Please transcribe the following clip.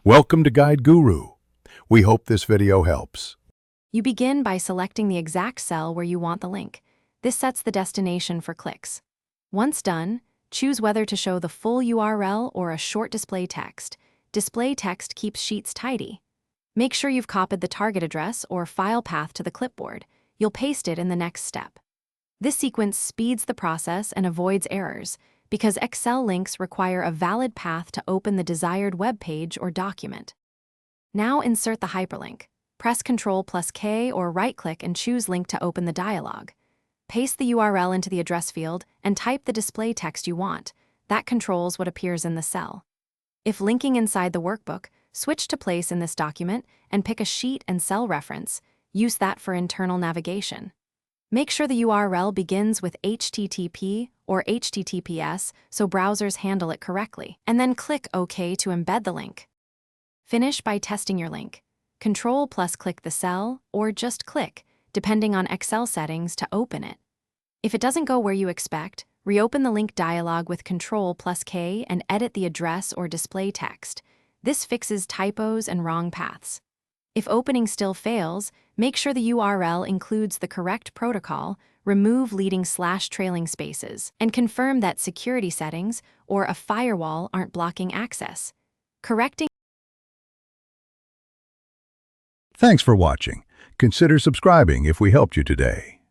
Welcome to Guide Guru. We hope this video helps. You begin by selecting the exact cell where you want the link. This sets the destination for clicks. Once done, choose whether to show the full URL or a short display text. Display text keeps sheets tidy. Make sure you've copied the target address or file path to the clipboard. You'll paste it in the next step. This sequence speeds the process and avoids errors, because Excel links require a valid path to open the desired web page or document. Now insert the hyperlink. Press Ctrl+K or right-click and choose Link to open the dialog. Paste the URL into the address field and type the display text you want. That controls what appears in the cell. If linking inside the workbook, switch to Place in this document and pick a sheet and cell reference. Use that for internal navigation. Make sure the URL begins with HTTP or HTTPS so browsers handle it correctly, and then click OK to embed the link. Finish by testing your link. Ctrl+click the cell, or just click, depending on Excel settings, to open it. If it doesn't go where you expect, reopen the link dialog with Ctrl+K and edit the address or display text. This fixes typos and wrong paths. If opening still fails, make sure the URL includes the correct protocol, remove leading / trailing spaces, and confirm that security settings or a firewall aren't blocking access. Correcting. Thanks for watching. Consider subscribing if we helped you today.